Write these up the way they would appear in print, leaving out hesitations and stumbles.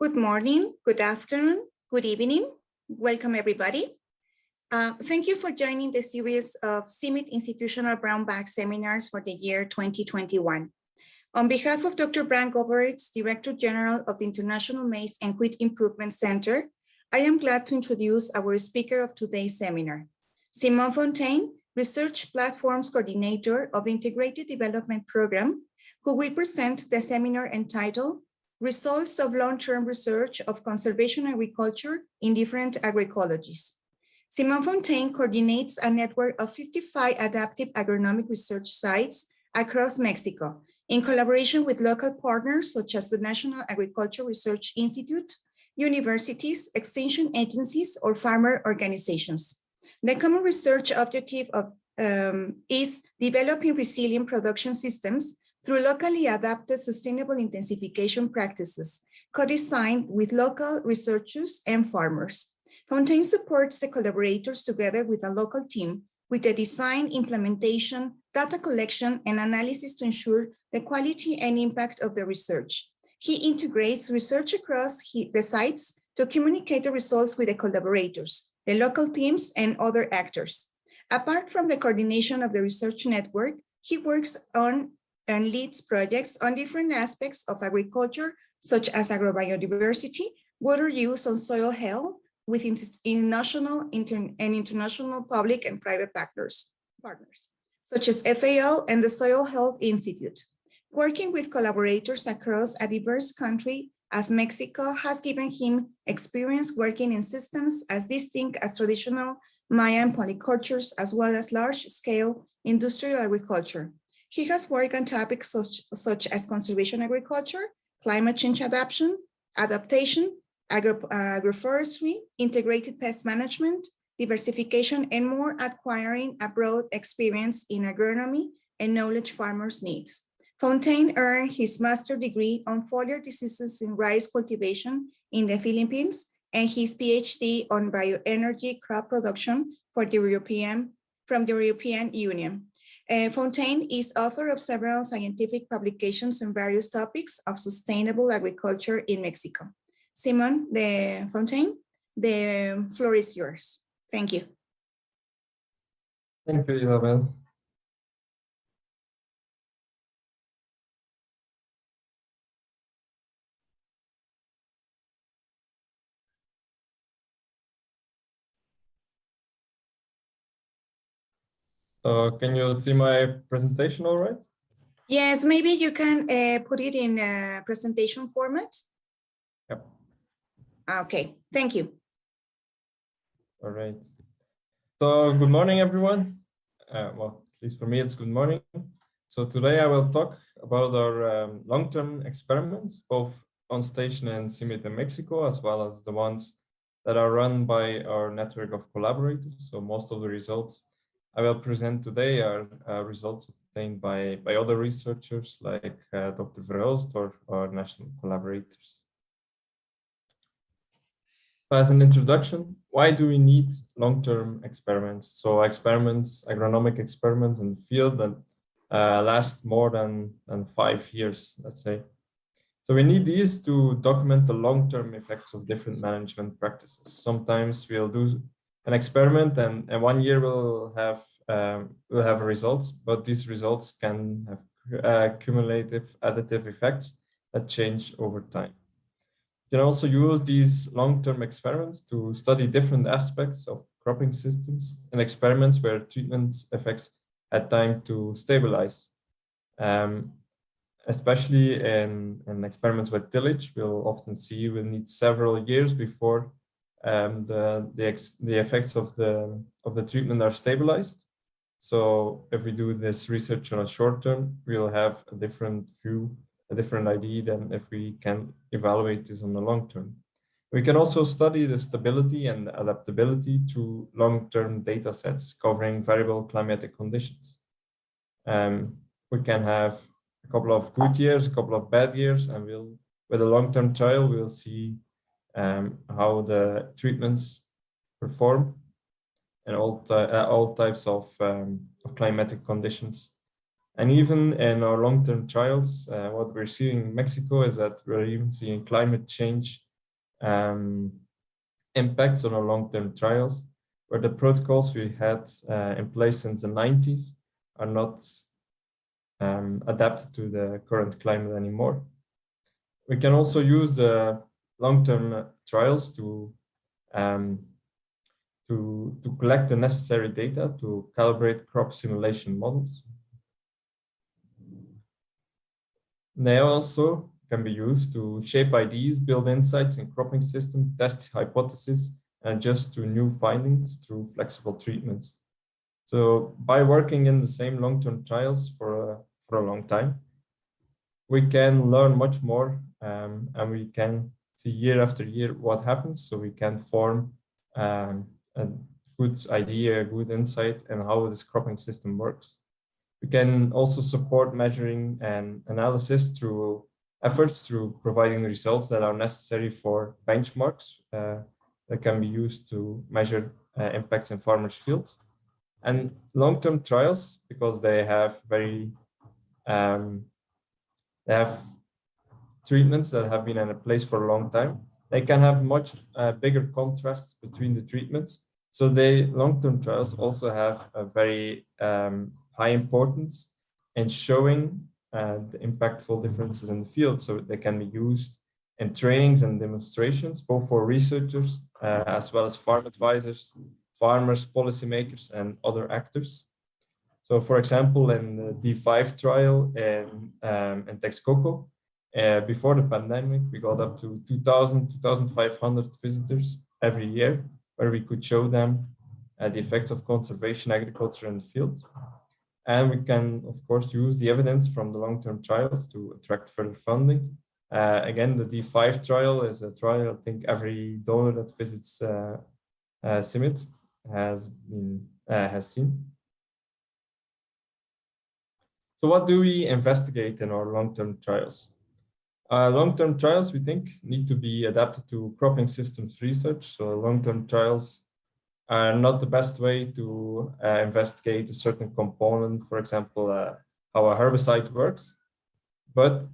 Good morning, good afternoon, good evening. Welcome, everybody. Thank you for joining the series of CIMMYT Institutional Brown Bag Seminars for the year 2021. On behalf of Dr. Brand Goveritz, Director General of the International Maize and Wheat Improvement Center, I am glad to introduce our speaker of today's seminar, Simon Fonteyne, Research Platforms Coordinator of the Integrated Development Program, who will present the seminar entitled Results of Long-Term Research of Conservation Agriculture in Different Agro-ecologies. Simon Fonteyne coordinates a network of 55 adaptive agronomic research sites across Mexico in collaboration with local partners such as the National Agricultural Research Institute, universities, extension agencies, or farmer organizations. The common research objective is developing resilient production systems through locally adapted sustainable intensification practices, co-designed with local researchers and farmers. Fonteyne supports the collaborators together with a local team with the design, implementation, data collection, and analysis to ensure the quality and impact of the research. He integrates research across the sites to communicate the results with the collaborators, the local teams, and other actors. Apart from the coordination of the research network, he works on and leads projects on different aspects of agriculture, such as agrobiodiversity, water use, on soil health, with national and international public and private partners, such as FAO and the Soil Health Institute. Working with collaborators across a diverse country as Mexico has given him experience working in systems as distinct as traditional Mayan polycultures, as well as large-scale industrial agriculture. He has worked on topics such as conservation agriculture, climate change adaptation, agroforestry, integrated pest management, diversification, and more, acquiring a broad experience in agronomy and knowledge farmers' needs. Fonteyne earned his master's degree on foliar diseases in rice cultivation in the Philippines and his PhD on bioenergy crop production from the European Union. Fonteyne is author of several scientific publications on various topics of sustainable agriculture in Mexico. Simon Fonteyne, the floor is yours. Thank you. Thank you, Isabel. Can you see my presentation all right? Yes, maybe you can put it in a presentation format. Yep. Okay, thank you. All right. So good morning, everyone. Well, at least for me, it's good morning. So today I will talk about our long-term experiments, both on station and CIMMYT in Mexico, as well as the ones that are run by our network of collaborators. So most of the results I will present today are results obtained by other researchers like Dr. Verhulst or our national collaborators. As an introduction, why do we need long-term experiments? So experiments, agronomic experiments in the field that last more than 5 years, let's say. So we need these to document the long-term effects of different management practices. Sometimes we'll do an experiment and 1 year we'll have results, but these results can have cumulative additive effects that change over time. You can also use these long-term experiments to study different aspects of cropping systems and experiments where treatments effects had time to stabilize. Especially in experiments with tillage, we'll often see we'll need several years before the effects of the treatment are stabilized. So if we do this research on a short term, we'll have a different view, a different idea than if we can evaluate this on the long term. We can also study the stability and adaptability to long-term data sets covering variable climatic conditions. We can have a couple of good years, a couple of bad years, and with a long-term trial, we'll see how the treatments perform in all types of climatic conditions. And even in our long-term trials, what we're seeing in Mexico is that we're even seeing climate change impacts on our long-term trials, where the protocols we had in place since the 90s are not adapted to the current climate anymore. We can also use the long-term trials to collect the necessary data to calibrate crop simulation models. They also can be used to shape ideas, build insights in cropping system, test hypotheses, and adjust to new findings through flexible treatments. So by working in the same long-term trials for a long time, we can learn much more, and we can see year after year what happens, so we can form a good idea, a good insight in how this cropping system works. We can also support measuring and analysis through efforts through providing results that are necessary for benchmarks that can be used to measure impacts in farmers' fields. And long-term trials, because they have they have treatments that have been in place for a long time. They can have much bigger contrasts between the treatments. So long-term trials also have a very high importance in showing the impactful differences in the field. So they can be used in trainings and demonstrations, both for researchers as well as farm advisors, farmers, policymakers, and other actors. So for example, in the D5 trial in Texcoco, before the pandemic, we got up to 2,000, 2,500 visitors every year, where we could show them the effects of conservation agriculture in the field. And we can, of course, use the evidence from the long-term trials to attract further funding. Again, the D5 trial is a trial I think every donor that visits CIMMYT has seen. So what do we investigate in our long-term trials? Long-term trials, we think, need to be adapted to cropping systems research. So long-term trials are not the best way to investigate a certain component, for example, how a herbicide works, but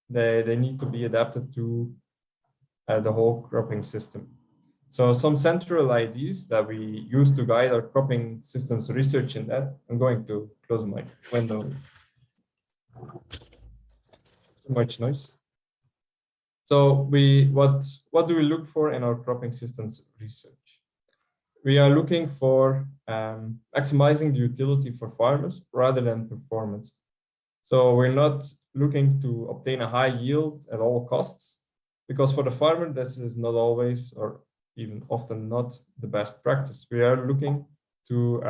they need to be adapted to the whole cropping system. So some central ideas that we use to guide our cropping systems research in that, I'm going to close my window. Too much noise. So what do we look for in our cropping systems research? We are looking for maximizing the utility for farmers rather than performance. So we're not looking to obtain a high yield at all costs, because for the farmer, this is not always or even often not the best practice. We are looking to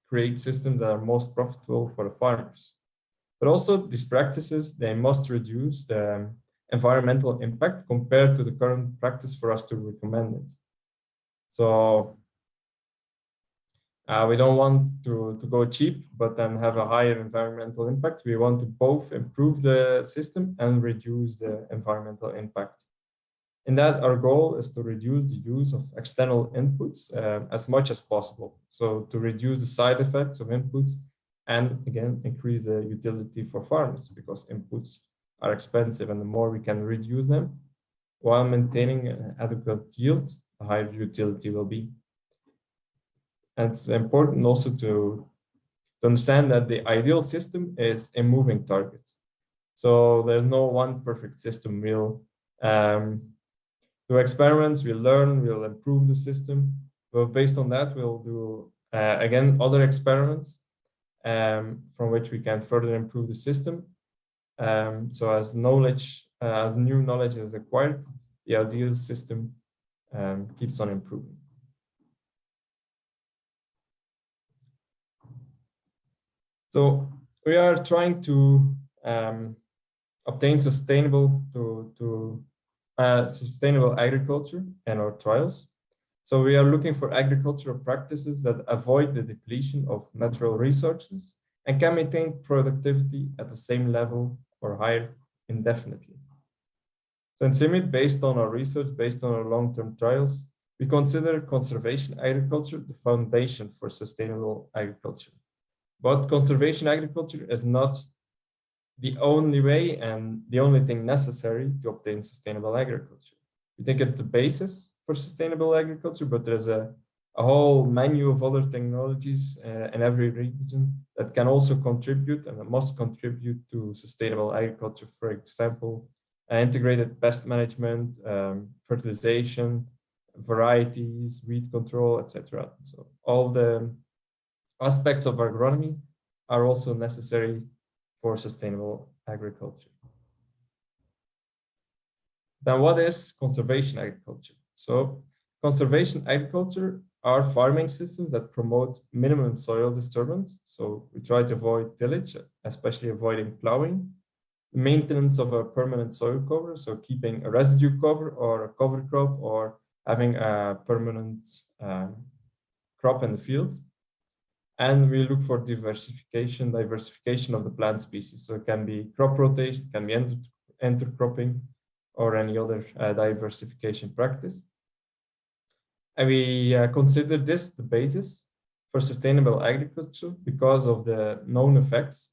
create systems that are most profitable for the farmers. But also these practices, they must reduce the environmental impact compared to the current practice for us to recommend it. So we don't want to go cheap, but then have a higher environmental impact. We want to both improve the system and reduce the environmental impact. In that, our goal is to reduce the use of external inputs as much as possible. So to reduce the side effects of inputs and again, increase the utility for farmers, because inputs are expensive, and the more we can reduce them while maintaining an adequate yield, the higher utility will be. And it's important also to understand that the ideal system is a moving target. So there's no one perfect system. We'll do experiments, we'll learn, we'll improve the system. But based on that, we'll do, again, other experiments from which we can further improve the system. So as new knowledge is acquired, the ideal system keeps on improving. So we are trying to obtain sustainable agriculture in our trials. So we are looking for agricultural practices that avoid the depletion of natural resources and can maintain productivity at the same level or higher indefinitely. So in CIMMYT, based on our research, based on our long-term trials, we consider conservation agriculture the foundation for sustainable agriculture. But conservation agriculture is not the only way and the only thing necessary to obtain sustainable agriculture. We think it's the basis for sustainable agriculture, but there's a whole menu of other technologies in every region that can also contribute and must contribute to sustainable agriculture. For example, integrated pest management, fertilization, varieties, weed control, etc. So all the aspects of agronomy are also necessary for sustainable agriculture. Then what is conservation agriculture? So conservation agriculture are farming systems that promote minimum soil disturbance. So we try to avoid tillage, especially avoiding plowing, the maintenance of a permanent soil cover, so keeping a residue cover or a cover crop or having a permanent crop in the field. And we look for diversification of the plant species. So it can be crop rotation, it can be intercropping, or any other diversification practice. And we consider this the basis for sustainable agriculture because of the known effects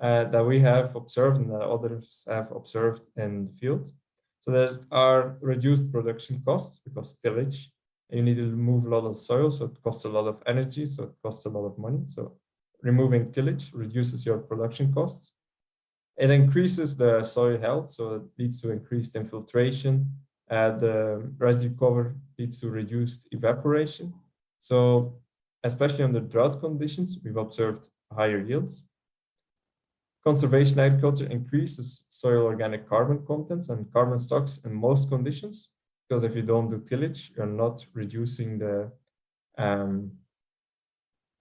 that we have observed and that others have observed in the field. So there are reduced production costs because tillage, you need to remove a lot of soil, so it costs a lot of energy, so it costs a lot of money. So removing tillage reduces your production costs. It increases the soil health, so it leads to increased infiltration. The residue cover leads to reduced evaporation. So especially under drought conditions, we've observed higher yields. Conservation agriculture increases soil organic carbon contents and carbon stocks in most conditions, because if you don't do tillage, you're not reducing the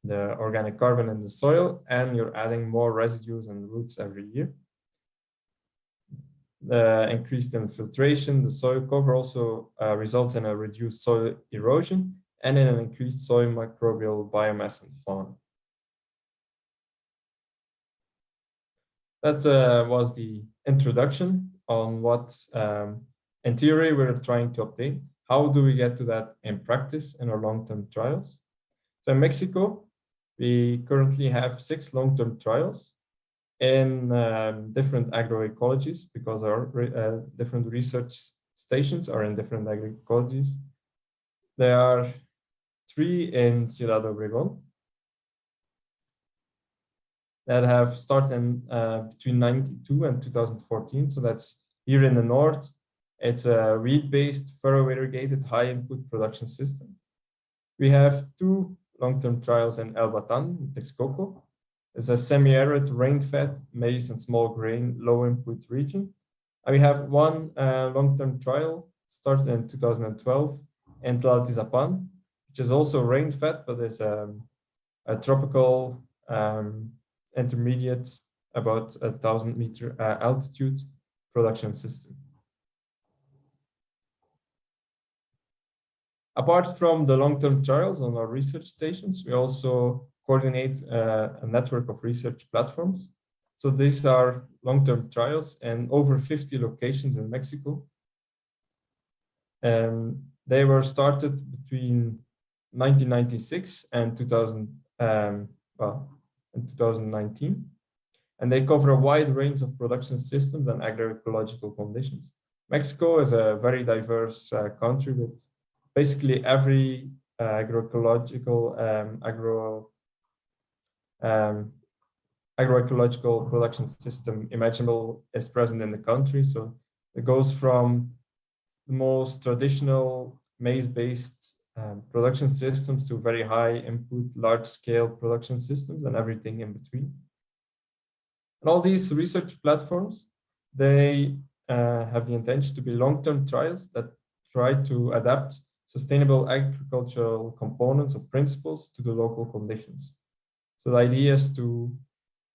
organic carbon in the soil, and you're adding more residues and roots every year. The increased infiltration, the soil cover also results in a reduced soil erosion and in an increased soil microbial biomass and fauna. That was the introduction on what in theory we're trying to obtain. How do we get to that in practice in our long-term trials? So in Mexico, we currently have 6 long-term trials in different agroecologies, because our different research stations are in different agroecologies. There are 3 in Ciudad Obregón that have started between 1992 and 2014. So that's here in the north. It's a weed-based, furrow-irrigated, high-input production system. We have 2 long-term trials in El Batán, Texcoco. It's a semi-arid, rain-fed, maize and small grain, low-input region. And we have 1 long-term trial started in 2012 in Tlaltizapan, which is also rain-fed, but it's a tropical intermediate, about 1,000-meter altitude production system. Apart from the long-term trials on our research stations, we also coordinate a network of research platforms. So these are long-term trials in over 50 locations in Mexico. They were started between 1996 and 2019. And they cover a wide range of production systems and agroecological conditions. Mexico is a very diverse country with basically every agroecological production system imaginable is present in the country. So it goes from the most traditional maize-based production systems to very high input, large-scale production systems and everything in between. And all these research platforms, they have the intention to be long-term trials that try to adapt sustainable agricultural components or principles to the local conditions. So the idea is to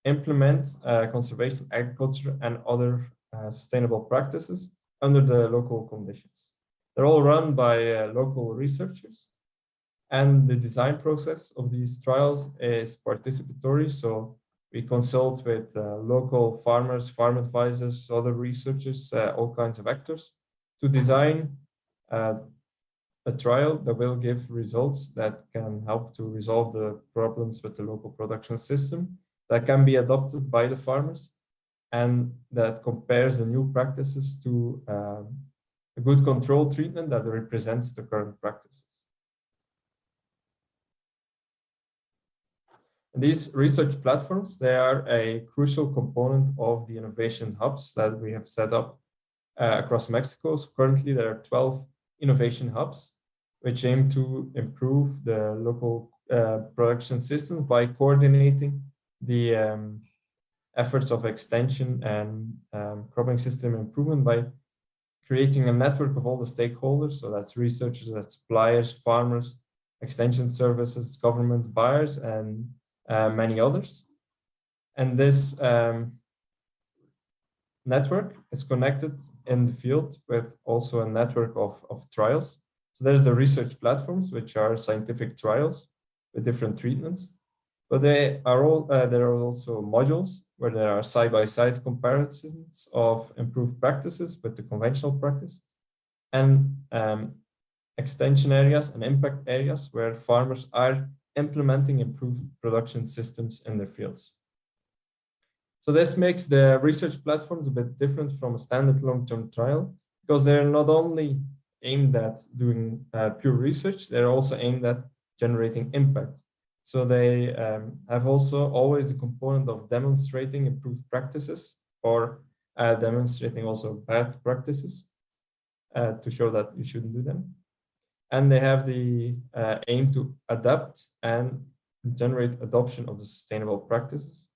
implement conservation agriculture and other sustainable practices under the local conditions. They're all run by local researchers, and the design process of these trials is participatory. So we consult with local farmers, farm advisors, other researchers, all kinds of actors to design a trial that will give results that can help to resolve the problems with the local production system that can be adopted by the farmers and that compares the new practices to a good control treatment that represents the current practices. And these research platforms, they are a crucial component of the innovation hubs that we have set up across Mexico. So currently there are 12 innovation hubs, which aim to improve the local production systems by coordinating the efforts of extension and cropping system improvement by creating a network of all the stakeholders. So that's researchers, that's suppliers, farmers, extension services, governments, buyers, and many others. And this network is connected in the field with also a network of trials. So there's the research platforms, which are scientific trials with different treatments. But there are also modules where there are side-by-side comparisons of improved practices with the conventional practice, and extension areas and impact areas where farmers are implementing improved production systems in their fields. So this makes the research platforms a bit different from a standard long-term trial, because they're not only aimed at doing pure research, they're also aimed at generating impact. So they have also always a component of demonstrating improved practices or demonstrating also bad practices to show that you shouldn't do them. And they have the aim to adapt and generate adoption of the sustainable practices.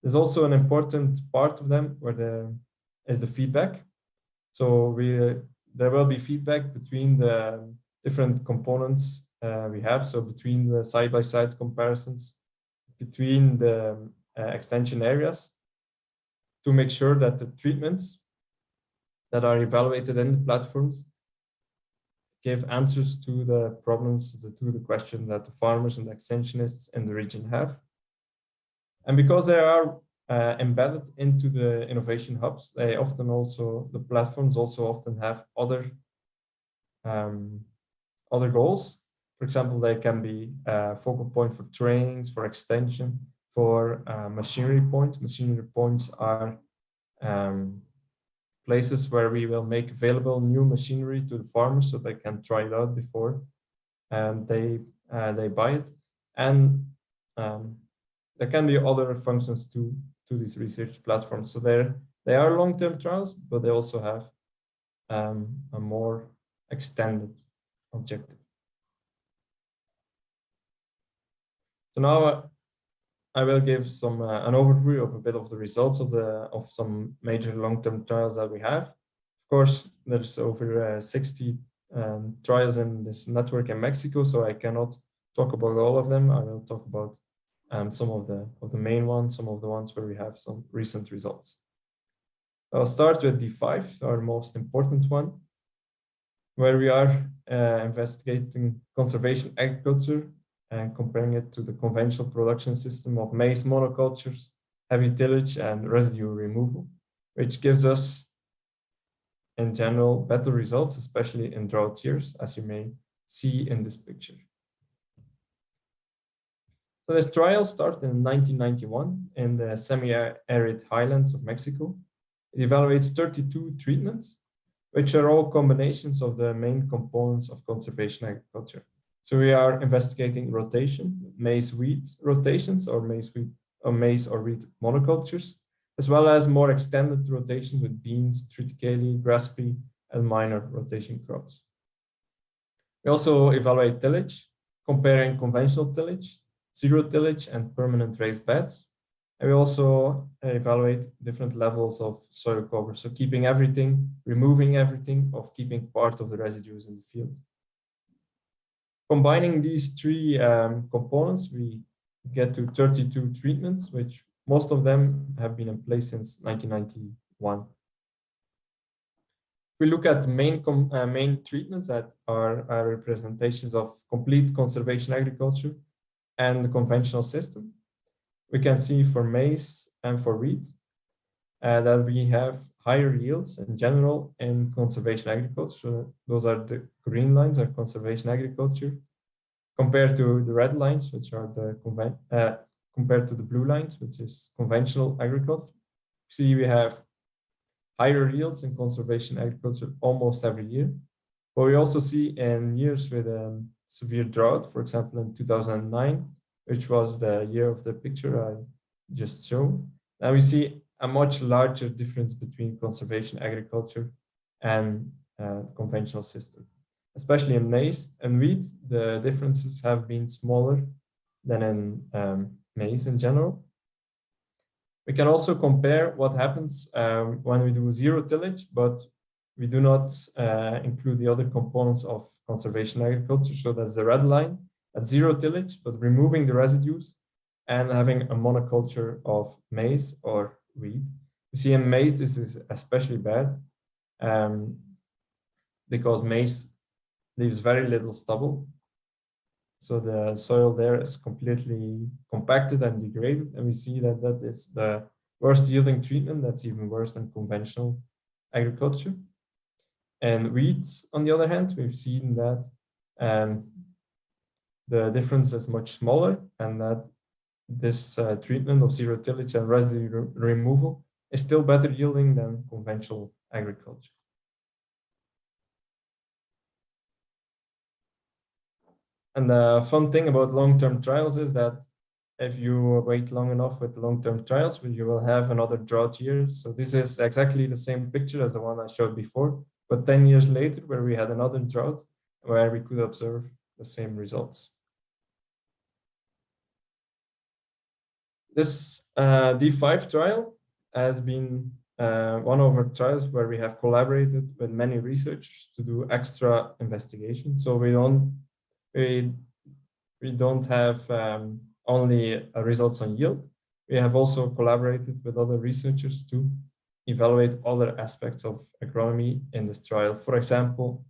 There's also an important part of them where there is the feedback. So there will be feedback between the different components we have. So between the side-by-side comparisons, between the extension areas, to make sure that the treatments that are evaluated in the platforms give answers to the problems, to the question that the farmers and the extensionists in the region have. And because they are embedded into the innovation hubs, they often also, the platforms also often have other goals. For example, they can be a focal point for trainings, for extension, for machinery points. Machinery points are places where we will make available new machinery to the farmers so they can try it out before they buy it. And there can be other functions to these research platforms. So they are long-term trials, but they also have a more extended objective. So now I will give an overview of a bit of the results of some major long-term trials that we have. Of course, there's over 60 trials in this network in Mexico, so I cannot talk about all of them. I will talk about some of the main ones, some of the ones where we have some recent results. I'll start with D5, our most important one, where we are investigating conservation agriculture and comparing it to the conventional production system of maize monocultures, heavy tillage, and residue removal, which gives us, in general, better results, especially in drought years, as you may see in this picture. So this trial started in 1991 in the semi-arid highlands of Mexico. It evaluates 32 treatments, which are all combinations of the main components of conservation agriculture. So we are investigating rotation, maize-wheat rotations, or maize or wheat monocultures, as well as more extended rotations with beans, triticale, grass pea, and minor rotation crops. We also evaluate tillage, comparing conventional tillage, zero tillage, and permanent raised beds. And we also evaluate different levels of soil cover, so keeping everything, removing everything, or keeping part of the residues in the field. Combining these three components, we get to 32 treatments, which most of them have been in place since 1991. If we look at the main treatments that are representations of complete conservation agriculture and the conventional system, we can see for maize and for wheat that we have higher yields in general in conservation agriculture. Those are the green lines, are conservation agriculture, compared to the red lines, which are compared to the blue lines, which is conventional agriculture. See, we have higher yields in conservation agriculture almost every year. But we also see in years with a severe drought, for example, in 2009, which was the year of the picture I just showed, and we see a much larger difference between conservation agriculture and conventional system. Especially in maize and wheat, the differences have been smaller than in maize in general. We can also compare what happens when we do zero tillage, but we do not include the other components of conservation agriculture. So that's the red line at zero tillage, but removing the residues and having a monoculture of maize or wheat. You see in maize, this is especially bad because maize leaves very little stubble. So the soil there is completely compacted and degraded. And we see that that is the worst yielding treatment. That's even worse than conventional agriculture. And wheat, on the other hand, we've seen that the difference is much smaller, and that this treatment of zero tillage and residue removal is still better yielding than conventional agriculture. And the fun thing about long-term trials is that if you wait long enough with long-term trials, you will have another drought year. So this is exactly the same picture as the one I showed before, but 10 years later, where we had another drought, where we could observe the same results. This D5 trial has been one of our trials where we have collaborated with many researchers to do extra investigation. So we don't have only results on yield. We have also collaborated with other researchers to evaluate other aspects of agronomy in this trial. For example,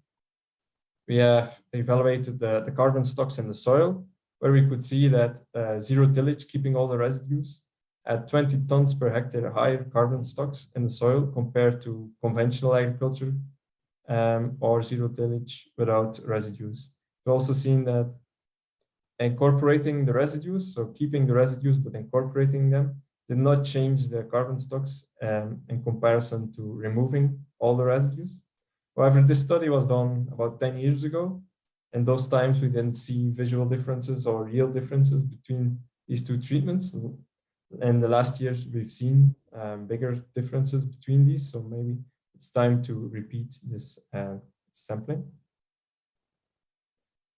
we have evaluated the carbon stocks in the soil, where we could see that zero tillage, keeping all the residues, at 20 tons per hectare higher carbon stocks in the soil compared to conventional agriculture or zero tillage without residues. We've also seen that incorporating the residues, so keeping the residues but incorporating them, did not change the carbon stocks in comparison to removing all the residues. However, this study was done about 10 years ago. In those times, we didn't see visual differences or yield differences between these two treatments. In the last years, we've seen bigger differences between these, so maybe it's time to repeat this sampling.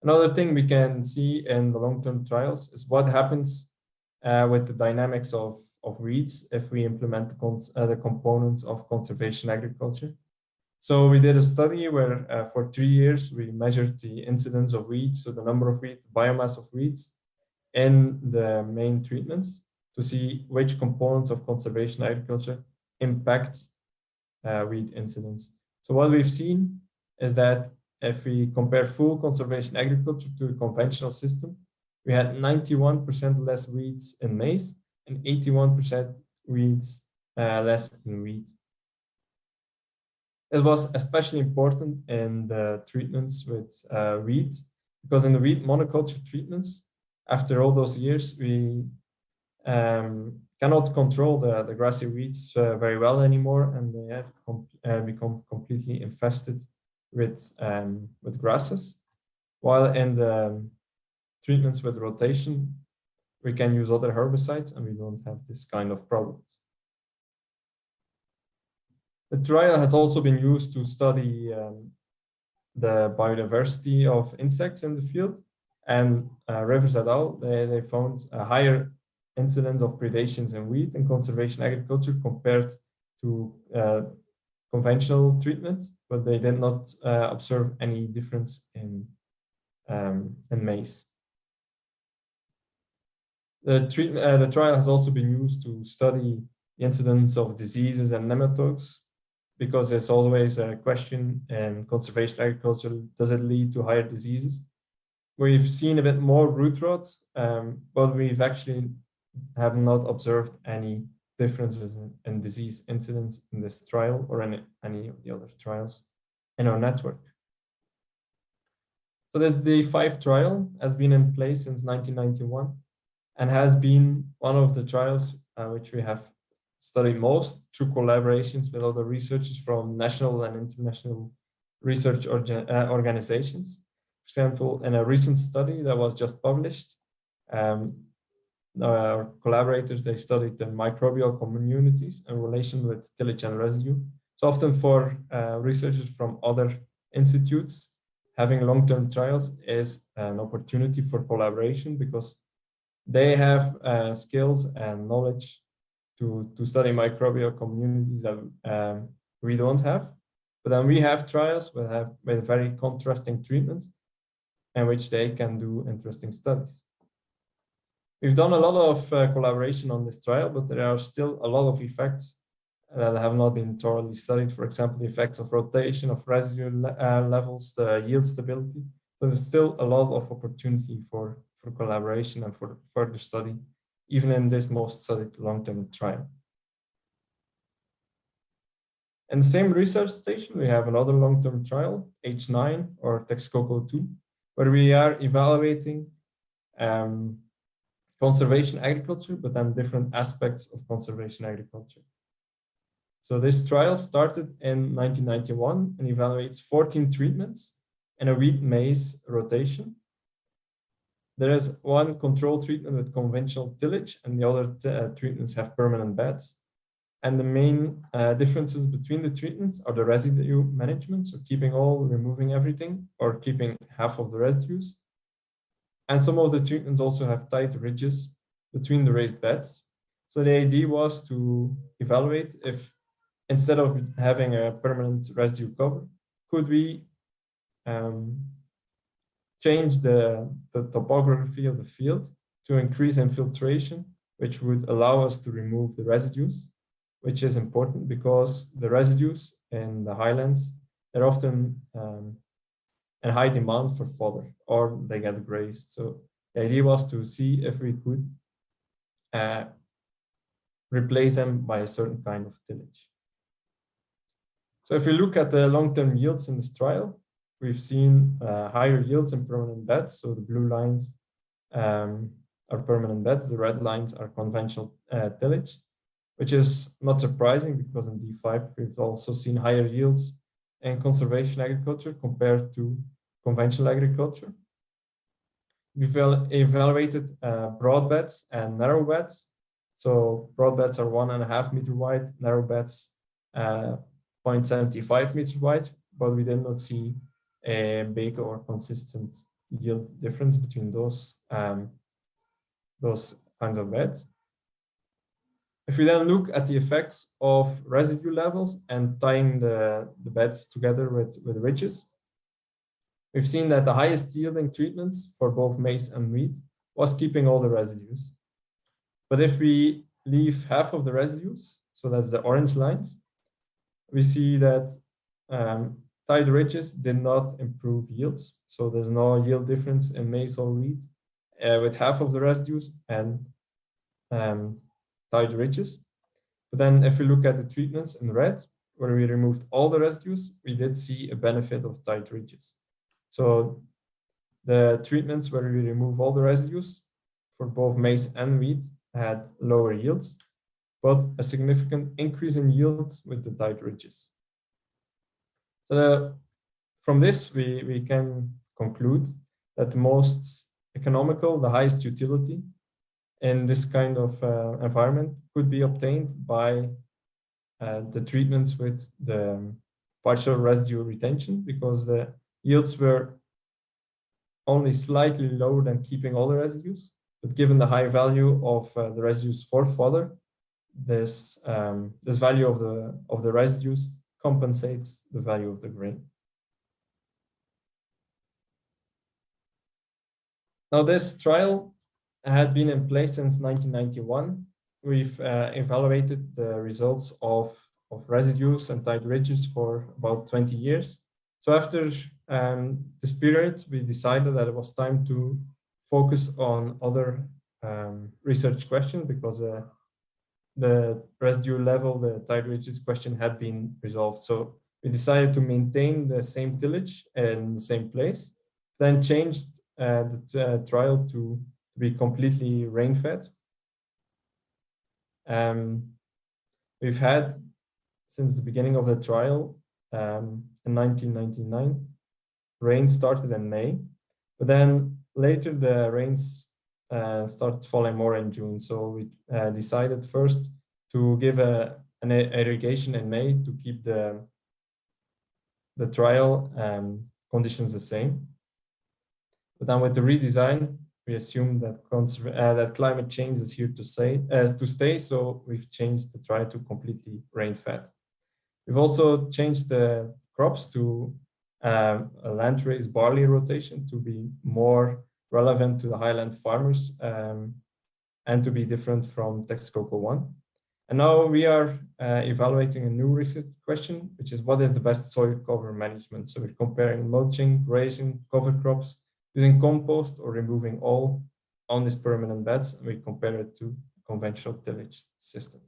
Another thing we can see in the long-term trials is what happens with the dynamics of weeds if we implement the components of conservation agriculture. So we did a study where for 3 years, we measured the incidence of weeds, so the number of weeds, biomass of weeds in the main treatments to see which components of conservation agriculture impact weed incidence. So what we've seen is that if we compare full conservation agriculture to a conventional system, we had 91% less weeds in maize and 81% weeds less in wheat. It was especially important in the treatments with wheat, because in the wheat monoculture treatments, after all those years, we cannot control the grassy weeds very well anymore, and they have become completely infested with grasses. While in the treatments with rotation, we can use other herbicides and we don't have this kind of problems. The trial has also been used to study the biodiversity of insects in the field, and Rivers et al. They found a higher incidence of predations in wheat in conservation agriculture compared to conventional treatment, but they did not observe any difference in maize. The trial has also been used to study the incidence of diseases and nematodes, because there's always a question in conservation agriculture, does it lead to higher diseases? We've seen a bit more root rot, but we've actually have not observed any differences in disease incidence in this trial or in any of the other trials in our network. So this D5 trial has been in place since 1991 and has been one of the trials which we have studied most through collaborations with other researchers from national and international research organizations. For example, in a recent study that was just published, our collaborators, they studied the microbial communities in relation with tillage and residue. So often for researchers from other institutes, having long-term trials is an opportunity for collaboration because they have skills and knowledge to study microbial communities that we don't have. But then we have trials with very contrasting treatments in which they can do interesting studies. We've done a lot of collaboration on this trial, but there are still a lot of effects that have not been thoroughly studied. For example, the effects of rotation of residue levels, the yield stability. So there's still a lot of opportunity for collaboration and for further study, even in this most studied long-term trial. In the same research station, we have another long-term trial, H9 or Texcoco 2, where we are evaluating conservation agriculture, but then different aspects of conservation agriculture. So this trial started in 1991 and evaluates 14 treatments in a wheat maize rotation. There is one control treatment with conventional tillage and the other treatments have permanent beds. And the main differences between the treatments are the residue management, so keeping all, removing everything, or keeping half of the residues. And some of the treatments also have tight ridges between the raised beds. So the idea was to evaluate if, instead of having a permanent residue cover, could we change the topography of the field to increase infiltration, which would allow us to remove the residues, which is important because the residues in the highlands, they're often in high demand for fodder or they get grazed. So the idea was to see if we could replace them by a certain kind of tillage. So if we look at the long-term yields in this trial, we've seen higher yields in permanent beds. So the blue lines are permanent beds, the red lines are conventional tillage, which is not surprising because in D5 we've also seen higher yields in conservation agriculture compared to conventional agriculture. We've evaluated broad beds and narrow beds. So broad beds are 1.5 meter wide, narrow beds 0.75 meters wide, but we did not see a big or consistent yield difference between those kinds of beds. If we then look at the effects of residue levels and tying the beds together with ridges, we've seen that the highest yielding treatments for both maize and wheat was keeping all the residues. But if we leave half of the residues, so that's the orange lines, we see that tied ridges did not improve yields. So there's no yield difference in maize or wheat with half of the residues and tied ridges. But then if we look at the treatments in red, where we removed all the residues, we did see a benefit of tied ridges. So the treatments where we remove all the residues for both maize and wheat had lower yields, but a significant increase in yield with the tied ridges. So from this, we can conclude that the most economical, the highest utility in this kind of environment could be obtained by the treatments with the partial residue retention, because the yields were only slightly lower than keeping all the residues. But given the high value of the residues for fodder, this value of the residues compensates the value of the grain. Now, this trial had been in place since 1991. We've evaluated the results of residues and tied ridges for about 20 years. So after this period, we decided that it was time to focus on other research questions, because the residue level, the tied ridges question had been resolved. So we decided to maintain the same tillage in the same place, then changed the trial to be completely rain-fed. we've had since the beginning of the trial in 1999. Rain started in May, but then later the rains started falling more in June. So we decided first to give an irrigation in May to keep the trial conditions the same. But then with the redesign, we assume that that climate change is here to stay. So we've changed the trial to completely rain-fed. We've also changed the crops to a land-raised barley rotation to be more relevant to the highland farmers and to be different from Texcoco 1. And now we are evaluating a new research question, which is what is the best soil cover management? So we're comparing mulching, grazing, cover crops, using compost or removing all on these permanent beds, and we compare it to conventional tillage system.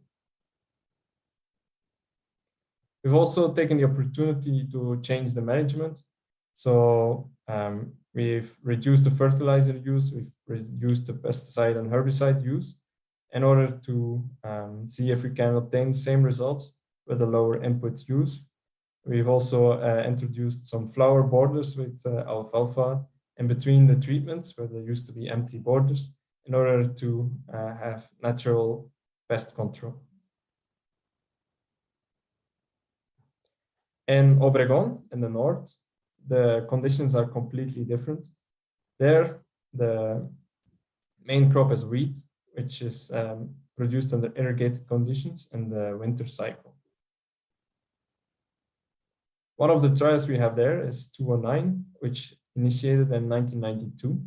We've also taken the opportunity to change the management. So we've reduced the fertilizer use, we've reduced the pesticide and herbicide use in order to see if we can obtain the same results with a lower input use. We've also introduced some flower borders with alfalfa in between the treatments where there used to be empty borders in order to have natural pest control. In Obregon, in the north, the conditions are completely different. There, the main crop is wheat, which is produced under irrigated conditions in the winter cycle. One of the trials we have there is 209, which initiated in 1992.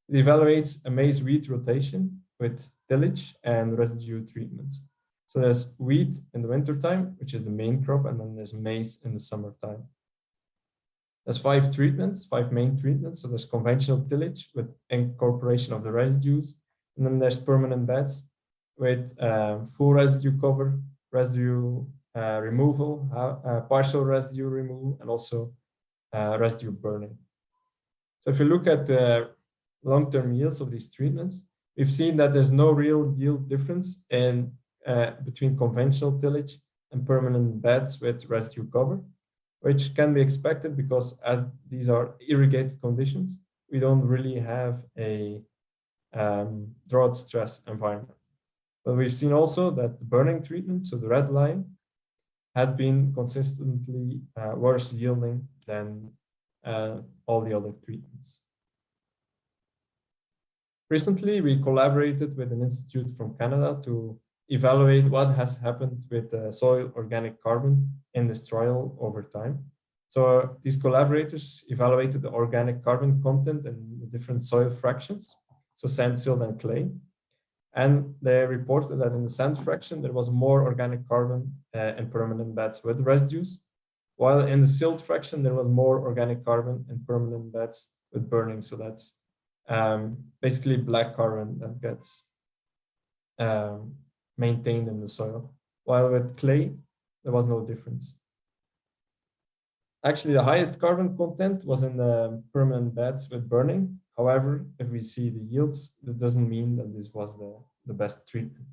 It evaluates a maize-wheat rotation with tillage and residue treatments. So there's wheat in the wintertime, which is the main crop, and then there's maize in the summertime. There's 5 treatments, 5 main treatments. So there's conventional tillage with incorporation of the residues, and then there's permanent beds with full residue cover, residue removal, partial residue removal, and also residue burning. So if you look at the long-term yields of these treatments, we've seen that there's no real yield difference in between conventional tillage and permanent beds with residue cover, which can be expected because as these are irrigated conditions, we don't really have a drought stress environment. But we've seen also that the burning treatment, so the red line, has been consistently worse yielding than all the other treatments. Recently, we collaborated with an institute from Canada to evaluate what has happened with soil organic carbon in this trial over time. So these collaborators evaluated the organic carbon content in the different soil fractions, so sand, silt, and clay. And they reported that in the sand fraction, there was more organic carbon in permanent beds with residues, while in the silt fraction, there was more organic carbon in permanent beds with burning. So that's basically black carbon that gets maintained in the soil, while with clay, there was no difference. Actually, the highest carbon content was in the permanent beds with burning. However, if we see the yields, that doesn't mean that this was the best treatment.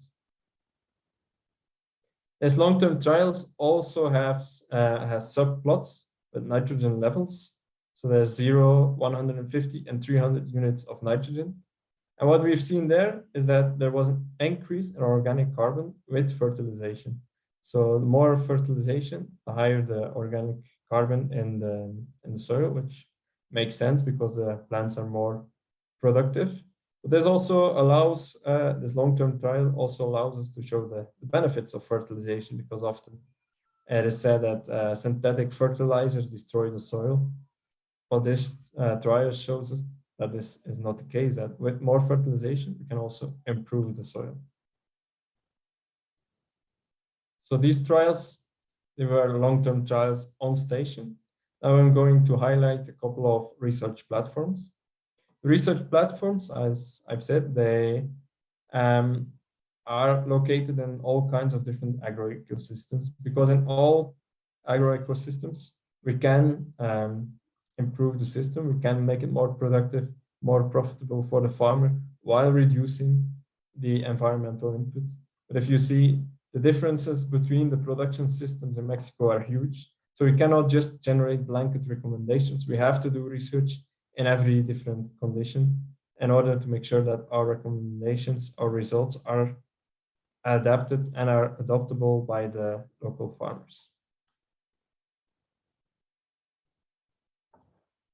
These long-term trials also have subplots with nitrogen levels. So there's 0, 150, and 300 units of nitrogen. And what we've seen there is that there was an increase in organic carbon with fertilization. So the more fertilization, the higher the organic carbon in the soil, which makes sense because the plants are more productive. But this also allows, this long-term trial also allows us to show the benefits of fertilization, because often it is said that synthetic fertilizers destroy the soil. But this trial shows us that this is not the case, that with more fertilization, we can also improve the soil. So these trials, they were long-term trials on station. Now I'm going to highlight a couple of research platforms. The research platforms, as I've said, they are located in all kinds of different agro-ecosystems, because in all agro-ecosystems, we can improve the system, we can make it more productive, more profitable for the farmer while reducing the environmental input. But if you see the differences between the production systems in Mexico are huge. So we cannot just generate blanket recommendations. We have to do research in every different condition in order to make sure that our recommendations or results are adapted and are adoptable by the local farmers.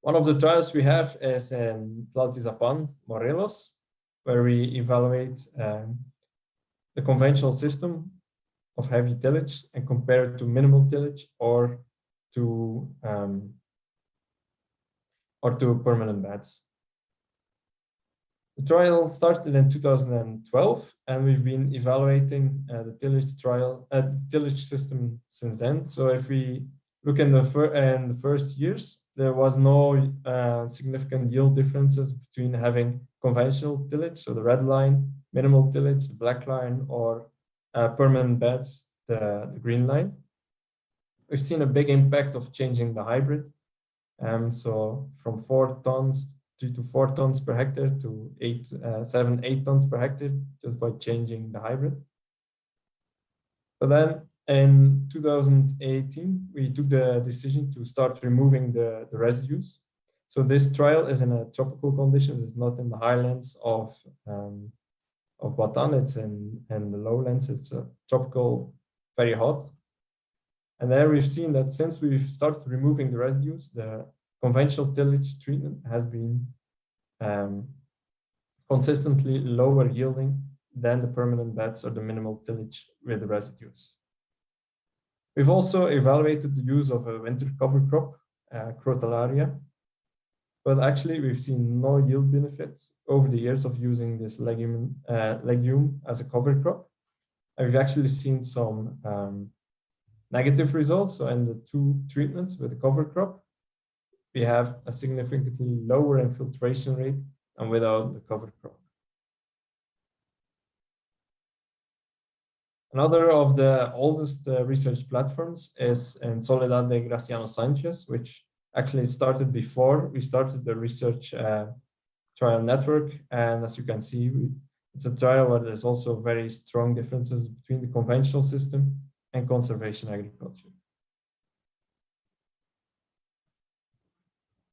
One of the trials we have is in Tlaltizapan, Morelos, where we evaluate the conventional system of heavy tillage and compare it to minimal tillage or to permanent beds. The trial started in 2012, and we've been evaluating the tillage system since then. So if we look in the first years, there was no significant yield differences between having conventional tillage, so the red line, minimal tillage, the black line, or permanent beds, the green line. We've seen a big impact of changing the hybrid. So from 3 to 4 tons per hectare to 8 tons per hectare, just by changing the hybrid. But then in 2018, we took the decision to start removing the residues. So this trial is in a tropical conditions. It's not in the highlands of Bataan. It's in the lowlands. It's tropical, very hot. And there we've seen that since we've started removing the residues, the conventional tillage treatment has been consistently lower yielding than the permanent beds or the minimal tillage with the residues. We've also evaluated the use of a winter cover crop, Crotalaria, but actually we've seen no yield benefits over the years of using this legume as a cover crop. And we've actually seen some negative results. So in the 2 treatments with the cover crop, we have a significantly lower infiltration rate than without the cover crop. Another of the oldest research platforms is in Soledad de Graciano Sanchez, which actually started before we started the research trial network. And as you can see, it's a trial where there's also very strong differences between the conventional system and conservation agriculture.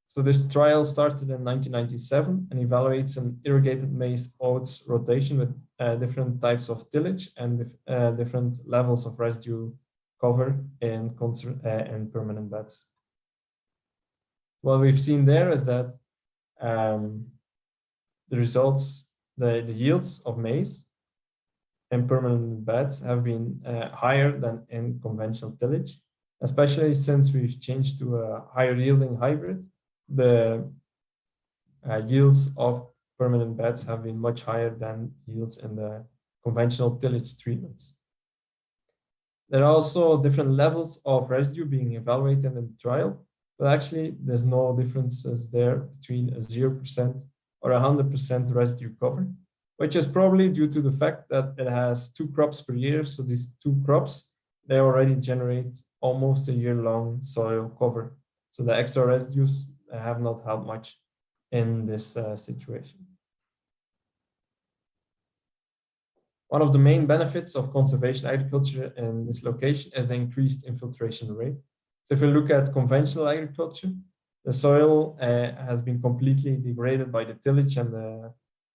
So this trial started in 1997 and evaluates an irrigated maize oats rotation with different types of tillage and different levels of residue cover in permanent beds. What we've seen there is that the results, the yields of maize in permanent beds have been higher than in conventional tillage, especially since we've changed to a higher yielding hybrid. The yields of permanent beds have been much higher than yields in the conventional tillage treatments. There are also different levels of residue being evaluated in the trial, but actually there's no differences there between a 0% or 100% residue cover, which is probably due to the fact that it has 2 crops per year. So these 2 crops, they already generate almost a year-long soil cover. So the extra residues have not helped much in this situation. One of the main benefits of conservation agriculture in this location is the increased infiltration rate. So if you look at conventional agriculture, the soil has been completely degraded by the tillage and the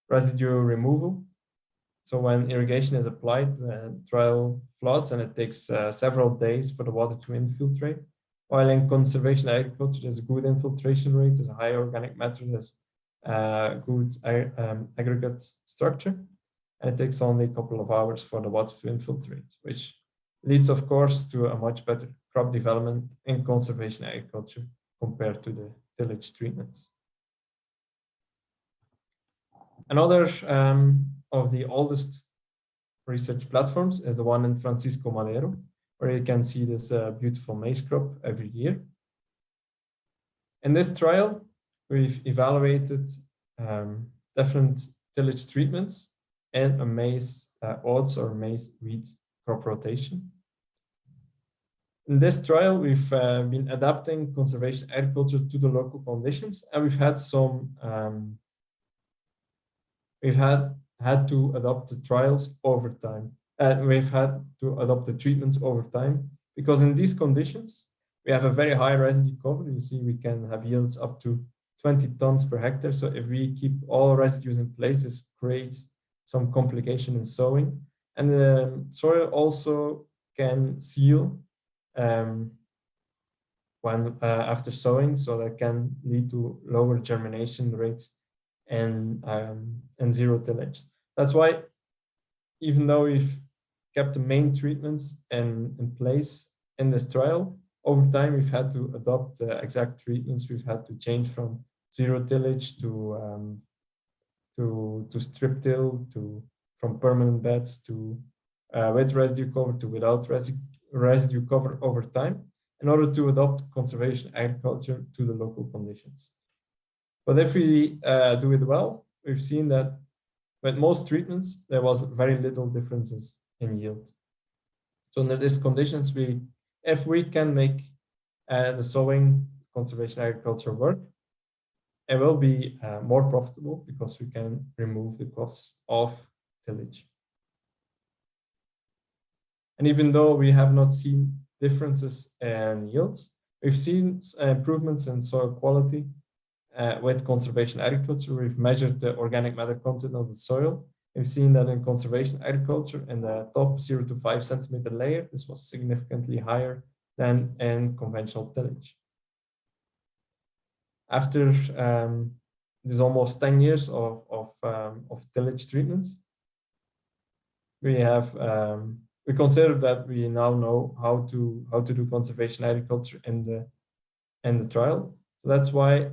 residue removal. So when irrigation is applied, the trial floods and it takes several days for the water to infiltrate. While in conservation agriculture, there's a good infiltration rate, there's a high organic matter, there's good aggregate structure, and it takes only a couple of hours for the water to infiltrate, which leads, of course, to a much better crop development in conservation agriculture compared to the tillage treatments. Another of the oldest research platforms is the one in Francisco Madero, where you can see this beautiful maize crop every year. In this trial, we've evaluated different tillage treatments and a maize oats or maize wheat crop rotation. In this trial, we've been adapting conservation agriculture to the local conditions, and we've had some had to adopt the trials over time, we've had to adopt the treatments over time, because in these conditions, we have a very high residue cover. You see, we can have yields up to 20 tons per hectare. So if we keep all residues in place, this creates some complication in sowing. And the soil also can seal when after sowing, so that can lead to lower germination rates and zero tillage. That's why, even though we've kept the main treatments in place in this trial, over time we've had to adopt exact treatments. We've had to change from zero tillage to strip till, from permanent beds to with residue cover to without residue cover over time, in order to adopt conservation agriculture to the local conditions. But if we do it well, we've seen that with most treatments, there was very little differences in yield. So under these conditions, if we can make the sowing conservation agriculture work, it will be more profitable because we can remove the costs of tillage. And even though we have not seen differences in yields, we've seen improvements in soil quality with conservation agriculture. We've measured the organic matter content of the soil. We've seen that in conservation agriculture, in the top 0 to 5 centimeter layer, this was significantly higher than in conventional tillage. After these almost 10 years of tillage treatments, we consider that we now know how to do conservation agriculture in the trial. So that's why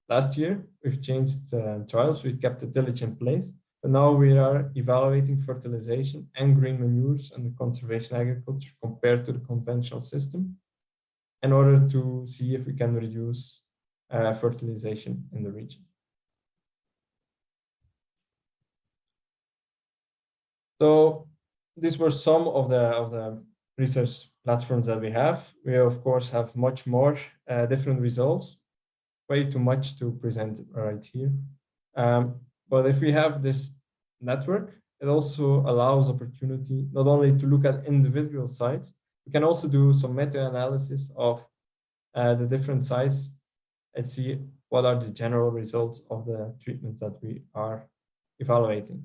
last year we've changed trials. We kept the tillage in place, but now we are evaluating fertilization and green manures in the conservation agriculture compared to the conventional system, in order to see if we can reduce fertilization in the region. So these were some of the research platforms that we have. We of course have much more different results, way too much to present right here. But if we have this network, it also allows opportunity not only to look at individual sites, we can also do some meta-analysis of the different sites and see what are the general results of the treatments that we are evaluating.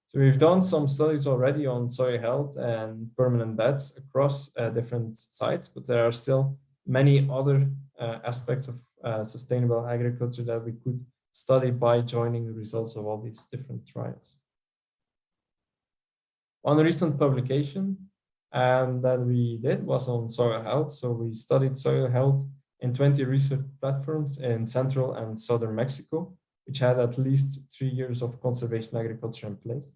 So we've done some studies already on soil health and permanent beds across different sites, but there are still many other aspects of sustainable agriculture that we could study by joining the results of all these different trials. One recent publication that we did was on soil health. So we studied soil health in 20 research platforms in central and southern Mexico, which had at least 3 years of conservation agriculture in place.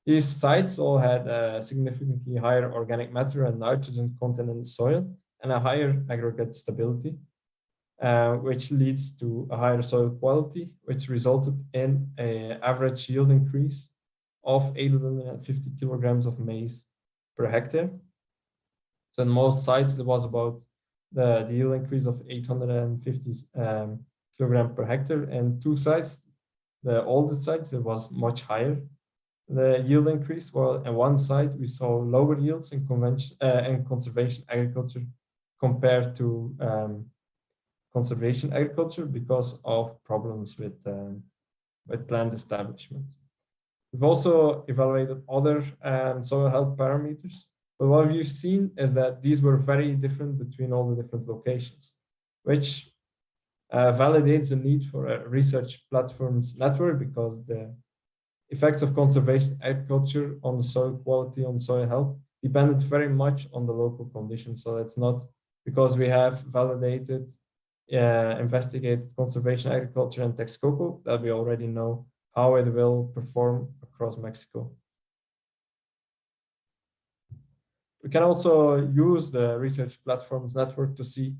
These sites all had a significantly higher organic matter and nitrogen content in the soil and a higher aggregate stability, which leads to a higher soil quality, which resulted in an average yield increase of 850 kilograms of maize per hectare. So in most sites, there was about the yield increase of 850 kilograms per hectare, and 2 sites, the oldest sites, it was much higher, the yield increase. While on one side, we saw lower yields in conservation agriculture compared to conservation agriculture because of problems with plant establishment. We've also evaluated other soil health parameters, but what we've seen is that these were very different between all the different locations, which validates the need for a research platforms network, because the effects of conservation agriculture on the soil quality, on soil health, depended very much on the local conditions. So it's not because we have validated, investigated conservation agriculture in Texcoco that we already know how it will perform across Mexico. We can also use the research platforms network to see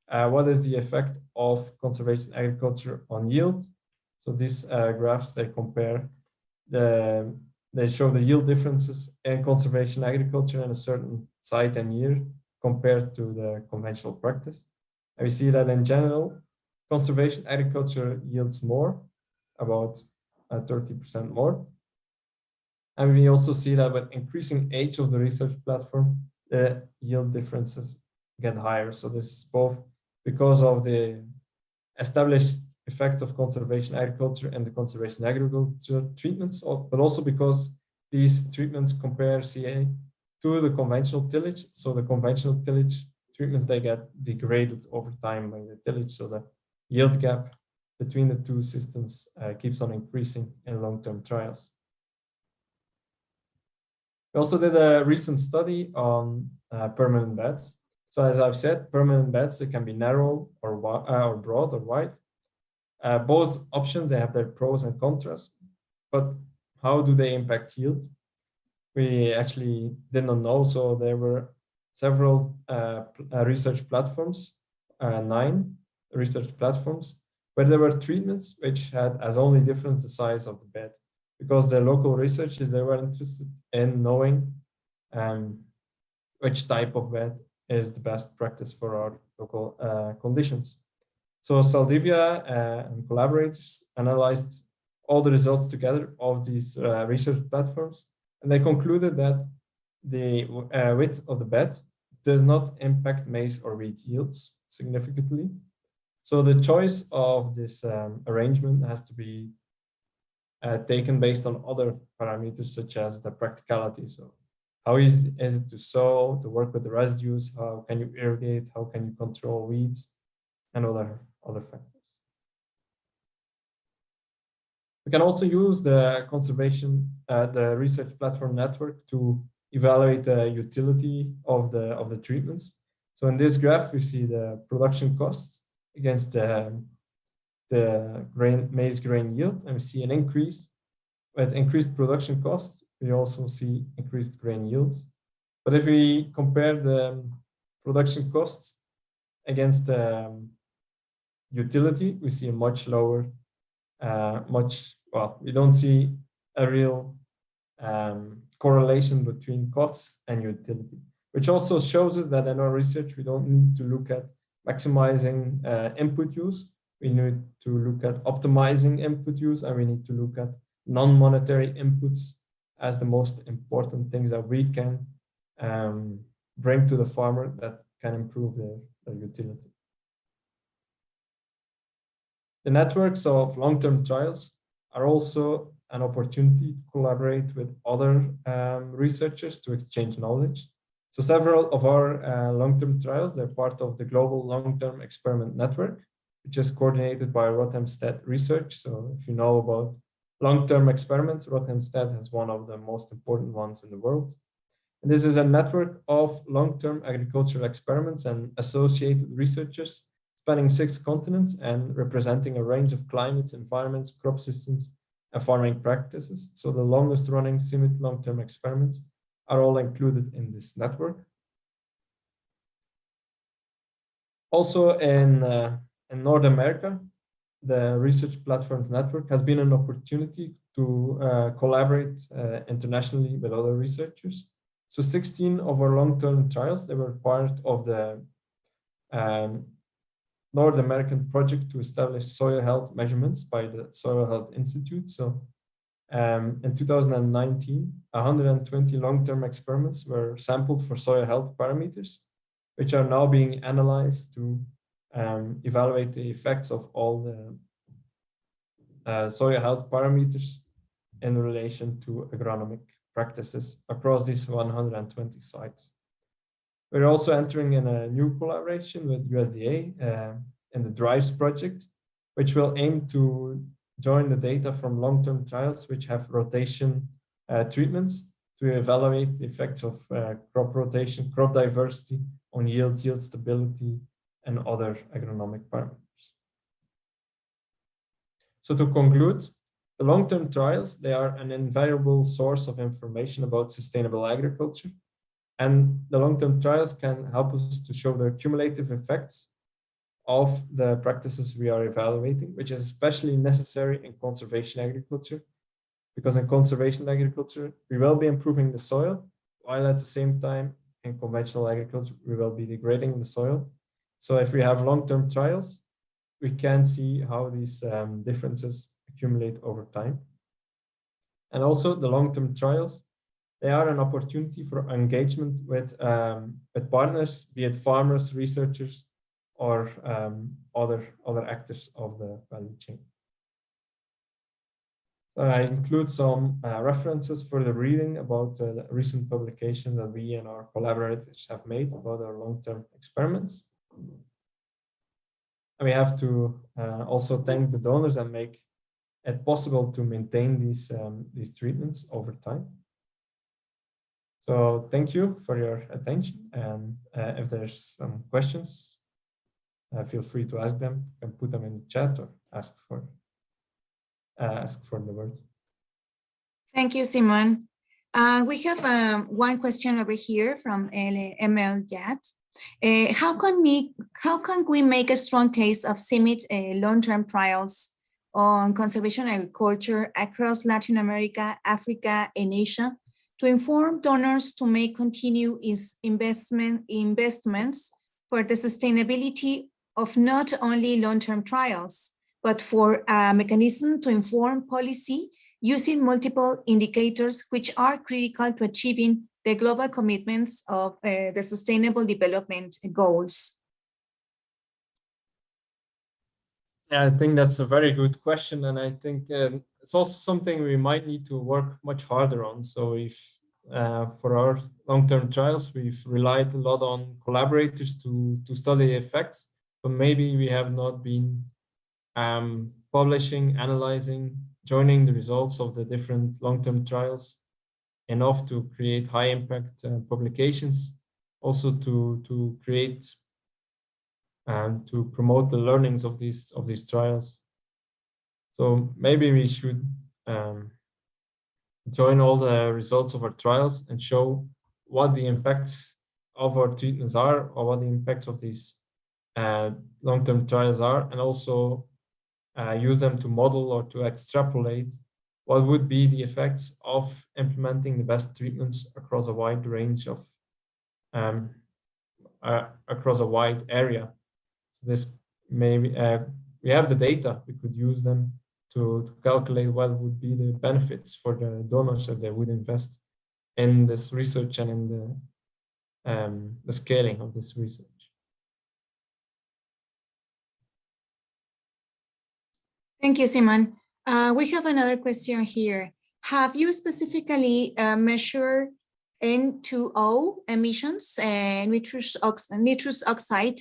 what is the effect of conservation agriculture on yield. So these graphs, they compare they show the yield differences in conservation agriculture in a certain site and year compared to the conventional practice. And we see that in general, conservation agriculture yields more, about 30% more. And we also see that with increasing age of the research platform, the yield differences get higher. So this is both because of the established effect of conservation agriculture and the conservation agriculture treatments, but also because these treatments compare CA to the conventional tillage. So the conventional tillage treatments, they get degraded over time by the tillage. So the yield gap between the two systems keeps on increasing in long-term trials. We also did a recent study on permanent beds. So as I've said, permanent beds, they can be narrow or broad or wide. Both options, they have their pros and cons, but how do they impact yield? We actually did not know. So there were several research platforms, 9 research platforms, where there were treatments which had as only difference the size of the bed, because the local researchers, they were interested in knowing which type of bed is the best practice for our local conditions. So Saldivia and collaborators analyzed all the results together of these research platforms, and they concluded that the width of the bed does not impact maize or wheat yields significantly. So the choice of this arrangement has to be taken based on other parameters, such as the practicality. So how easy is it to sow, to work with the residues? How can you irrigate? How can you control weeds? And other factors. We can also use the the research platform network to evaluate the utility of the treatments. So in this graph, we see the production costs against the maize grain yield, and we see an increase. With increased production costs, we also see increased grain yields. But if we compare the production costs against the utility, we see a much lower, we don't see a real correlation between costs and utility, which also shows us that in our research, we don't need to look at maximizing input use. We need to look at optimizing input use, and we need to look at non-monetary inputs as the most important things that we can bring to the farmer that can improve their utility. The networks of long-term trials are also an opportunity to collaborate with other researchers to exchange knowledge. So several of our long-term trials, they're part of the Global Long-Term Experiment Network, which is coordinated by Rothamsted Research. So if you know about long-term experiments, Rothamsted has one of the most important ones in the world. And this is a network of long-term agricultural experiments and associated researchers spanning 6 continents and representing a range of climates, environments, crop systems, and farming practices. So the longest running CIMMYT long-term experiments are all included in this network. Also in North America, the Research Platforms Network has been an opportunity to collaborate internationally with other researchers. So 16 of our long-term trials, they were part of the North American project to establish soil health measurements by the Soil Health Institute. So in 2019, 120 long-term experiments were sampled for soil health parameters, which are now being analyzed to evaluate the effects of all the soil health parameters in relation to agronomic practices across these 120 sites. We're also entering in a new collaboration with USDA in the DRIVES project, which will aim to join the data from long-term trials which have rotation treatments to evaluate the effects of crop rotation, crop diversity on yield stability, and other agronomic parameters. So to conclude, the long-term trials, they are an invaluable source of information about sustainable agriculture. And the long-term trials can help us to show the cumulative effects of the practices we are evaluating, which is especially necessary in conservation agriculture, because in conservation agriculture, we will be improving the soil, while at the same time in conventional agriculture, we will be degrading the soil. So if we have long-term trials, we can see how these differences accumulate over time. And also the long-term trials, they are an opportunity for engagement with partners, be it farmers, researchers, or other actors of the value chain. So I include some references for the reading about the recent publication that we and our collaborators have made about our long-term experiments. And we have to also thank the donors and make it possible to maintain these treatments over time. So thank you for your attention, and if there's some questions, feel free to ask them. You can put them in the chat or ask for the word. Thank you, Simon. We have one question over here from ML Yat. How can we make a strong case of CIMMYT long-term trials on conservation agriculture across Latin America, Africa, and Asia to inform donors to make continued investments for the sustainability of not only long-term trials, but for a mechanism to inform policy using multiple indicators which are critical to achieving the global commitments of the Sustainable Development Goals? Yeah, I think that's a very good question, and I think it's also something we might need to work much harder on. So if for our long-term trials, we've relied a lot on collaborators to study effects, but maybe we have not been publishing, analyzing, joining the results of the different long-term trials enough to create high-impact publications, also to create and to promote the learnings of these trials. So maybe we should join all the results of our trials and show what the impacts of our treatments are, or what the impacts of these long-term trials are, and also use them to model or to extrapolate what would be the effects of implementing the best treatments across a wide range of across a wide area. So this maybe we have the data, we could use them to calculate what would be the benefits for the donors if they would invest in this research and in the scaling of this research. Thank you, Simon. We have another question here. Have you specifically measured N2O emissions and nitrous oxide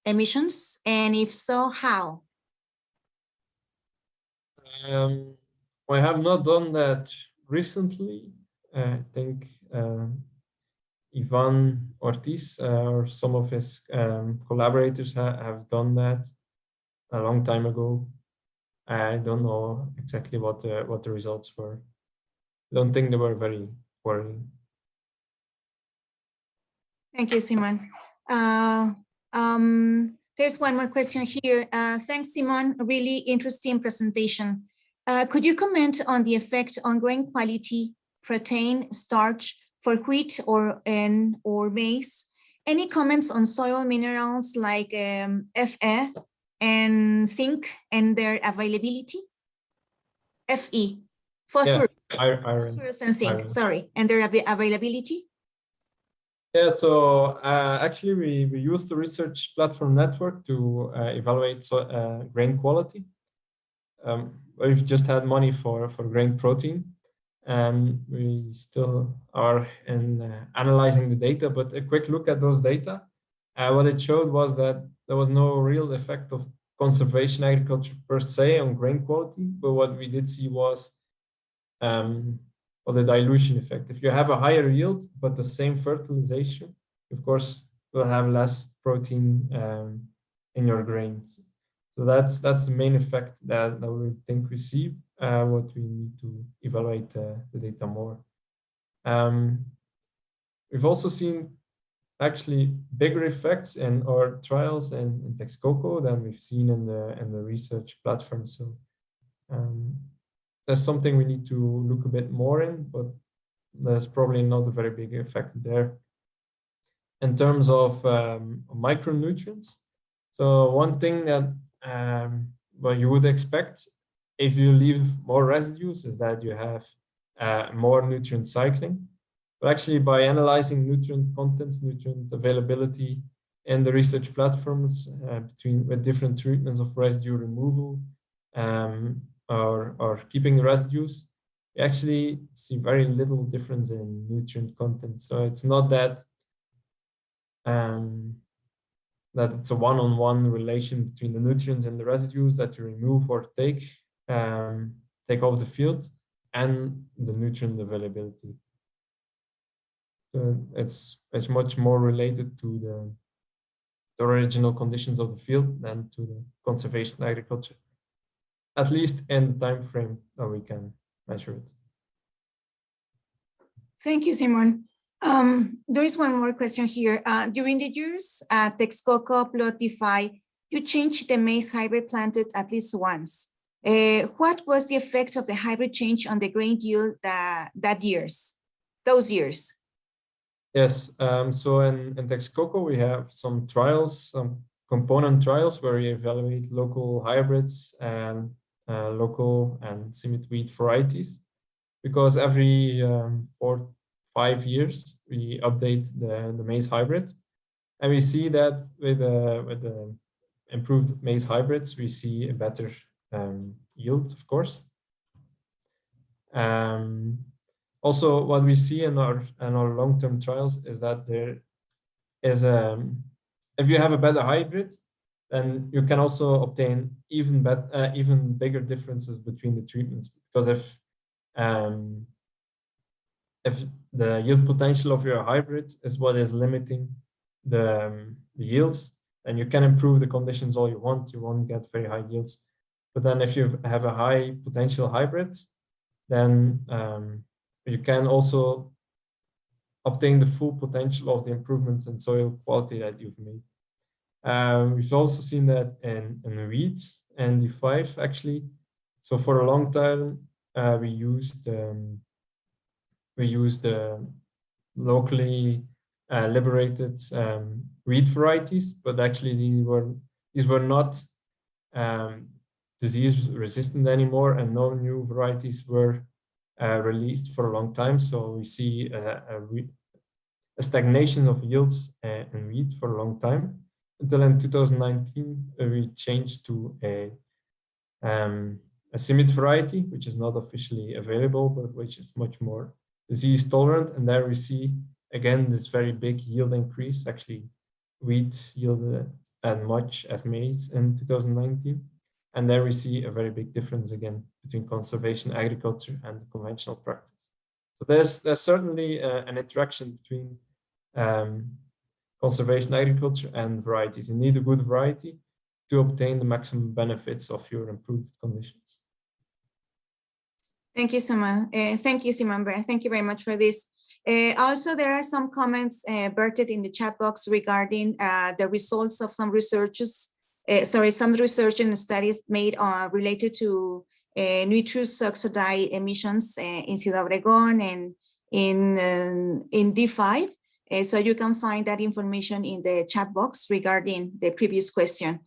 emissions? And if so, how? I have not done that recently. I think Ivan Ortiz or some of his collaborators have done that a long time ago. I don't know exactly what the results were. I don't think they were very worrying. Thank you, Simon. There's one more question here. Thanks, Simon. A really interesting presentation. Could you comment on the effect on grain quality, protein, starch for wheat or maize? Any comments on soil minerals like Fe and zinc and their availability? Fe, phosphorus, phosphorus and zinc, sorry, and their availability? Yeah, so actually we use the research platform network to evaluate grain quality. We've just had money for grain protein, and we still are in analyzing the data, but a quick look at those data. What it showed was that there was no real effect of conservation agriculture per se on grain quality, but what we did see was the dilution effect. If you have a higher yield, but the same fertilization, of course, you'll have less protein in your grains. So that's the main effect that we think we see, what we need to evaluate the data more. We've also seen actually bigger effects in our trials in Texcoco than we've seen in the research platform. So that's something we need to look a bit more in, but there's probably not a very big effect there. In terms of micronutrients, so one thing that well, you would expect if you leave more residues is that you have more nutrient cycling. But actually, by analyzing nutrient contents, nutrient availability in the research platforms with different treatments of residue removal or keeping the residues, we actually see very little difference in nutrient content. So it's not that that it's a one-on-one relation between the nutrients and the residues that you remove or take off the field and the nutrient availability. So it's much more related to the original conditions of the field than to the conservation agriculture, at least in the time frame that we can measure it. Thank you, Simon. There is one more question here. During the years at Texcoco Plotify, you changed the maize hybrid planted at least once. What was the effect of the hybrid change on the grain yield those years? Yes, so in Texcoco, we have some trials, some component trials where we evaluate local hybrids and local and CIMMYT wheat varieties, because every 4-5 years we update the maize hybrid, and we see that with the improved maize hybrids we see a better yield, of course. Also, what we see in our long-term trials is that there is if you have a better hybrid, then you can also obtain even bigger differences between the treatments, because if the yield potential of your hybrid is what is limiting the yields, then you can improve the conditions all you want. You won't get very high yields. But then if you have a high potential hybrid, then you can also obtain the full potential of the improvements in soil quality that you've made. We've also seen that in wheat and D5 actually. So for a long time, we used locally liberated wheat varieties, but actually these were not disease resistant anymore, and no new varieties were released for a long time. So we see a stagnation of yields in wheat for a long time, until in 2019 we changed to a CIMMYT variety, which is not officially available, but which is much more disease tolerant. And there we see again this very big yield increase. Actually, wheat yielded as much as maize in 2019. And there we see a very big difference again between conservation agriculture and conventional practice. So there's certainly an interaction between conservation agriculture and varieties. You need a good variety to obtain the maximum benefits of your improved conditions. Thank you, Simon. Thank you, Simon. Thank you very much for this. Also, there are some comments Berted in the chat box regarding the results of some researches. Some research and studies made related to nitrous oxide emissions in Ciudad Obregón and in D5. So you can find that information in the chat box regarding the previous question.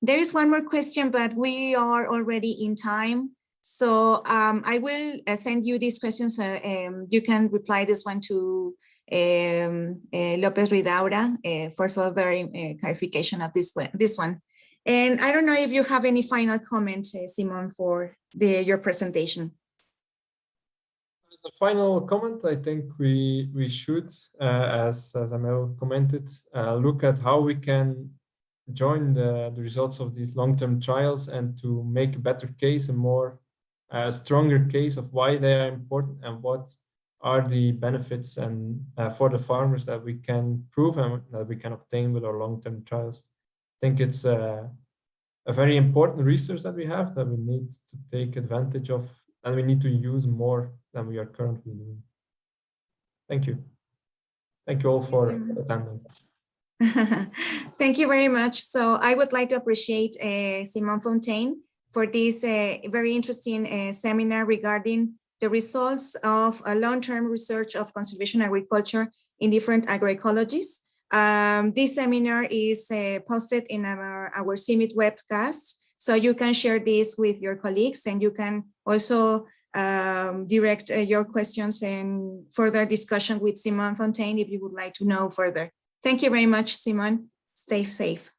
There is one more question, but we are already in time. So I will send you these questions. You can reply this one to Lopez Ridaura for further clarification of this one. And I don't know if you have any final comments, Simon, for your presentation. As a final comment, I think we should, as Amel commented, look at how we can join the results of these long-term trials and to make a better case, a more stronger case of why they are important and what are the benefits and for the farmers that we can prove and that we can obtain with our long-term trials. I think it's a very important research that we have that we need to take advantage of, and we need to use more than we are currently doing. Thank you. Thank you all for attending. Thank you very much. So I would like to appreciate Simon Fonteyne for this very interesting seminar regarding the results of a long-term research of conservation agriculture in different agroecologies. This seminar is posted in our CIMMYT webcast, so you can share this with your colleagues, and you can also direct your questions and further discussion with Simon Fonteyne if you would like to know further. Thank you very much, Simon. Stay safe.